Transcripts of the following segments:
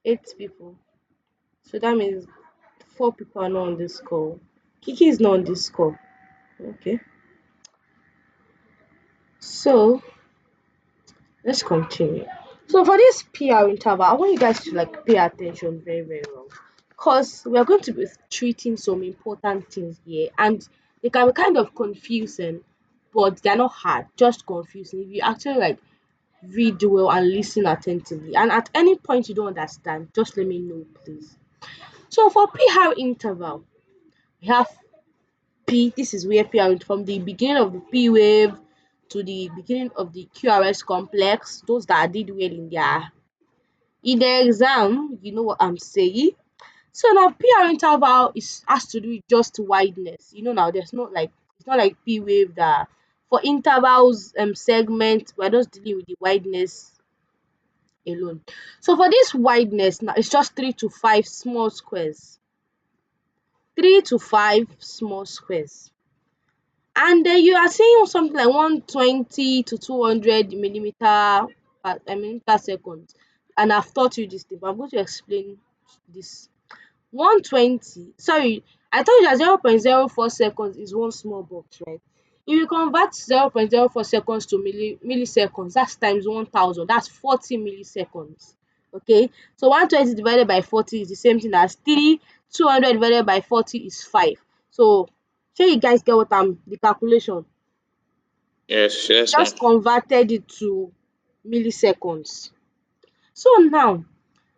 8 people. So that means 4 people are not on this call. Kiki is not on this call. Okay. So let's continue. So for this PR interval, I want you guys to like pay attention very, very well. Because we are going to be treating some important things here and they can be kind of confusing, but they're not hard, just confusing. If you actually like read well and listen attentively. And at any point you don't understand, just let me know, please. So for PR interval, we have P. This is where PR from the beginning of the P wave to the beginning of the QRS complex. Those that did well in their exam, you know what I'm saying. So now PR interval is has to do with just wideness. You know now there's not like it's not like P wave that for intervals segment we're just dealing with the wideness alone. So for this wideness now, it's just 3 to 5 small squares. 3 to 5 small squares. And then you are seeing something like 120 to 200 millimeter per millimeter seconds. And I've taught you this thing, but I'm going to explain this. 120, sorry, I told you that 0.04 seconds is one small box, right? If you convert 0.04 seconds to milliseconds, that's times 1000, that's 40 milliseconds. Okay, so 120 divided by 40 is the same thing as 3, 200 divided by 40 is 5. So, sure you guys get what I'm the calculation. Yes, yes, ma'am. Just converted it to milliseconds. So now,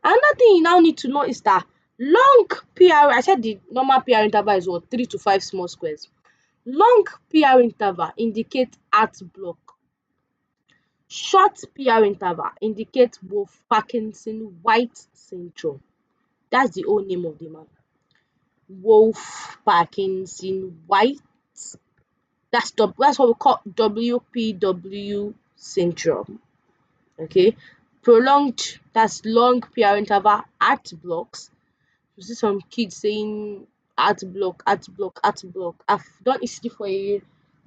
another thing you now need to know is that long PR, I said the normal PR interval is what 3 to 5 small squares. Long PR interval indicate heart block. Short PR interval indicate both Parkinson White syndrome. That's the whole name of the man. Wolf Parkinson White. That's what we call WPW syndrome. Okay. Prolonged, that's long PR interval heart blocks. You see some kids saying heart block, heart block, heart block. I've done ECG for I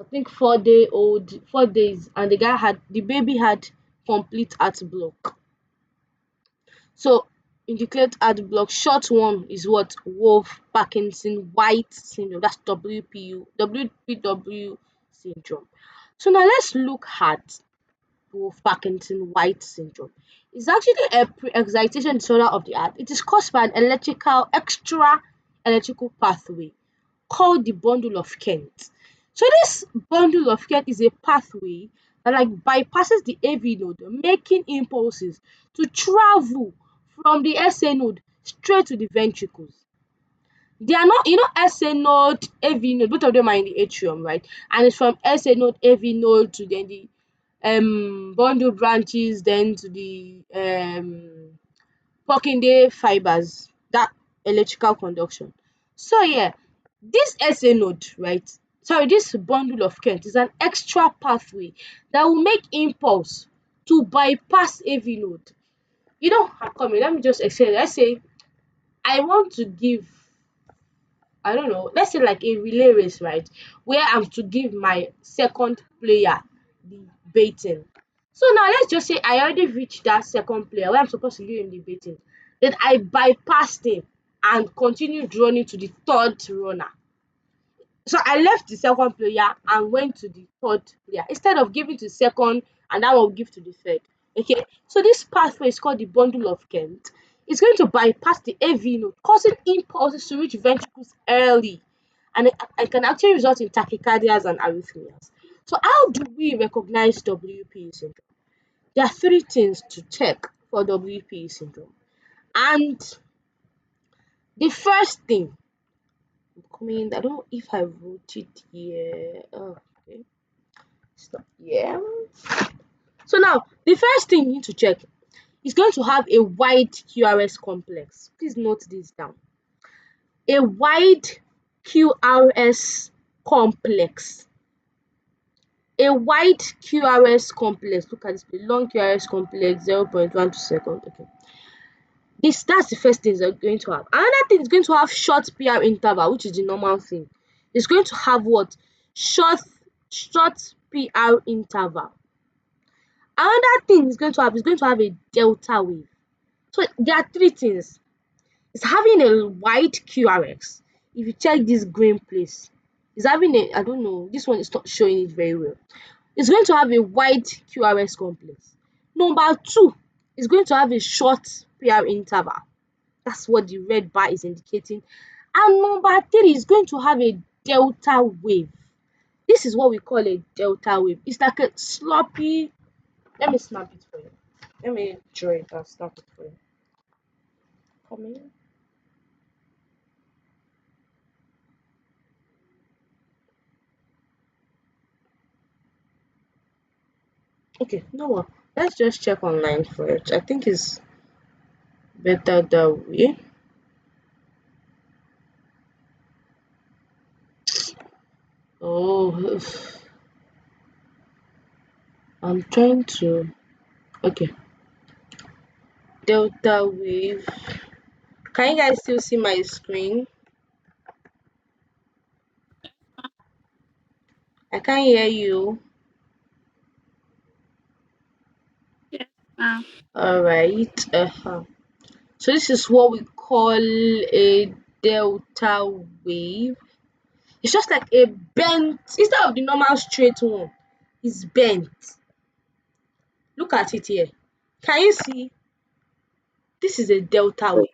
think 4 days, and the baby had complete heart block. So indicate heart block. Short one is what Wolf Parkinson White syndrome. That's WPW syndrome. So now let's look at Wolf Parkinson White syndrome. It's actually a pre-excitation disorder of the heart. It is caused by an extra electrical pathway called the bundle of Kent. So this bundle of Kent is a pathway that like bypasses the AV node, making impulses to travel from the SA node straight to the ventricles. They are not, SA node, AV node, both of them are in the atrium, right? And it's from SA node, AV node to then the bundle branches, then to the Purkinje fibers, that electrical conduction. So yeah, this SA node, right? Sorry, this bundle of Kent is an extra pathway that will make impulse to bypass AV node. I'm coming. Let me just explain. Let's say I want to give, I don't know, let's say like a relay race, right? Where I'm to give my second player the baiting. So now let's just say I already reached that second player where I'm supposed to give him the baiting. Then I bypassed him and continued running to the third runner. So I left the second player and went to the third player instead of giving to the second and that one will give to the third. Okay, so this pathway is called the bundle of Kent. It's going to bypass the AV node, causing impulses to reach ventricles early, and it can actually result in tachycardias and arrhythmias. So, how do we recognize WPE syndrome? There are three things to check for WPE syndrome, and the first thing I don't know if I wrote it here. Oh, okay. It's not here. So now the first thing you need to check is going to have a wide QRS complex. Please note this down. A wide QRS complex. A wide QRS complex. Look at this long QRS complex 0.12 seconds. Okay. That's the first thing it's going to have. Another thing is going to have short PR interval, which is the normal thing. It's going to have what? Short PR interval. Another thing is going to have a delta wave. So there are three things. It's having a wide QRX. If you check this green place, it's having a, I don't know, this one is not showing it very well. It's going to have a wide QRS complex. Number two, it's going to have a short PR interval. That's what the red bar is indicating. And number three is going to have a delta wave. This is what we call a delta wave. It's like a sloppy. Let me snap it for you. Let me draw it and snap it for you. Come in. Okay, no what? Let's just check online for it. I think it's better that way. Oh, I'm trying to. Okay, delta wave. Can you guys still see my screen? I can't hear you. Ah, All right. So this is what we call a delta wave. It's just like a bent instead of the normal straight one. It's bent. Look at it here. Can you see? This is a delta yes, wave.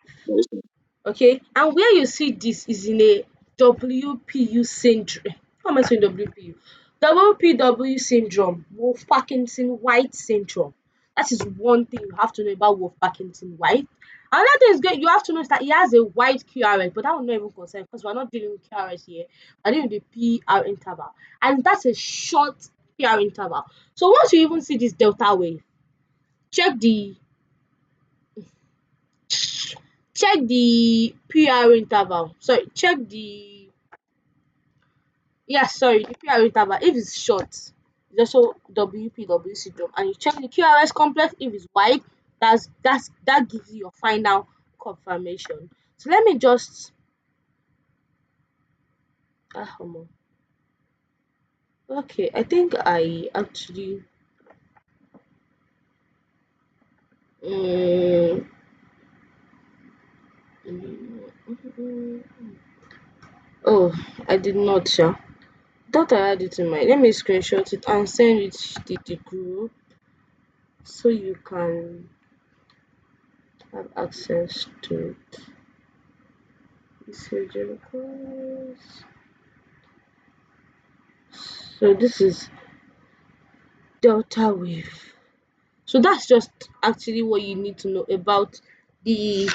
yes. Okay, and where you see this is in a WPU syndrome. How am I saying WPU? WPW syndrome, Wolf Parkinson White syndrome. That is one thing you have to know about Wolf Parkinson White. Another thing is good, you have to know is that he has a wide QRS, but that will not even concern because we're not dealing with QRS here. We're dealing with the PR interval, and that's a short PR interval. So once you even see this delta wave, check the check the PR interval. Sorry, check the sorry, the PR interval. If it's short, it's also WPW syndrome. And you check the QRS complex if it's wide, that gives you your final confirmation. So let me just omo. Okay, I think I actually um, oh, I did not thought I had it in my, let me screenshot it and send it to the group so you can have access to it. Message request. So this is delta wave. So that's just actually what you need to know about the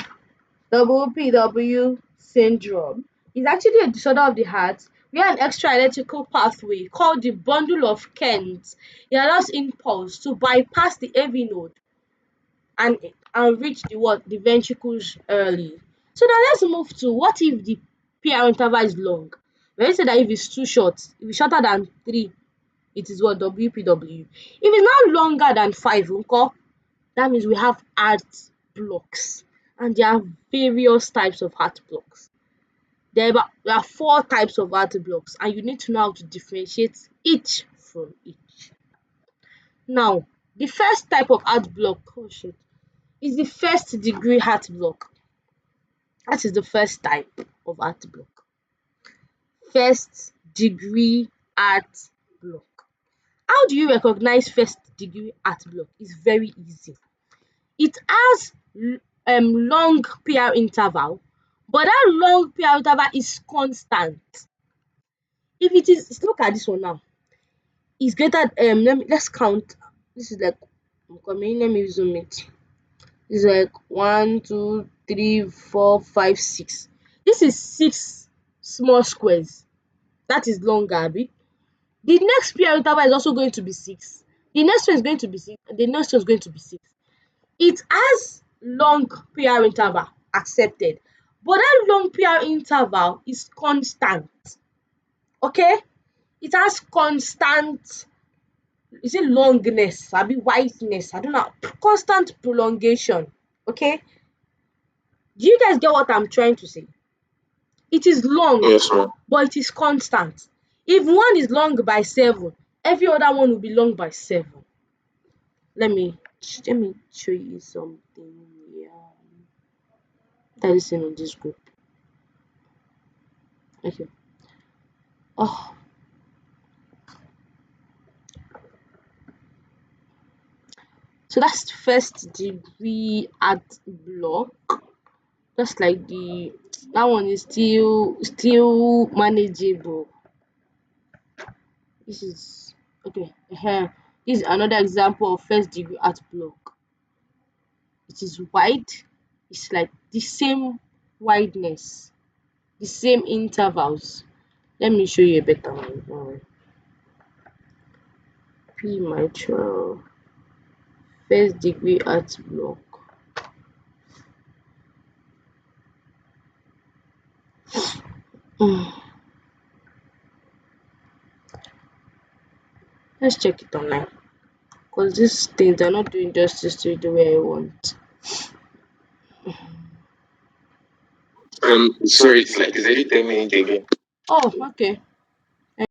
WPW syndrome. It's actually a disorder of the heart where an extra electrical pathway called the bundle of Kent it allows impulse to bypass the AV node and reach the what the ventricles early. So now let's move to what if the PR interval is long. We already said that if it's too short, if it's shorter than 3, it is what WPW. If it's now longer than 5 nko, that means we have heart blocks, and there are various types of heart blocks. There are 4 types of heart blocks, and you need to know how to differentiate each from each. Now, the first type of heart block is the first degree heart block. That is the first type of heart block. First degree heart block. How do you recognize first degree heart block? It's very easy. It has long PR interval, but that long PR interval is constant. If it is, look at this one now. It's greater. Let's count. This is like I'm coming. Let me zoom it. It's like 1, 2, 3, 4, 5, 6. This is 6 small squares. That is long, abi. The next PR interval is also going to be 6. The next one is going to be 6. And the next one is going to be 6. It has long PR interval accepted, but that long PR interval is constant. Okay? It has constant, is it longness abi wideness? I don't know. Constant prolongation. Okay? Do you guys get what I'm trying to say? It is long, Yes, ma'am. but it is constant. If one is long by 7, every other one will be long by 7. Let me show you something here. that is in this group. Okay. Oh, so that's first degree at block. Just like that one is still manageable. This is okay. This is another example of first degree art block. It is wide. It's like the same wideness, the same intervals. Let me show you a better one. Don't worry. P mitral first degree art block. Hmm, let's check it online because these things are not doing justice to the way I want. Sorry, it's like it's already 10 minutes again. Oh, okay.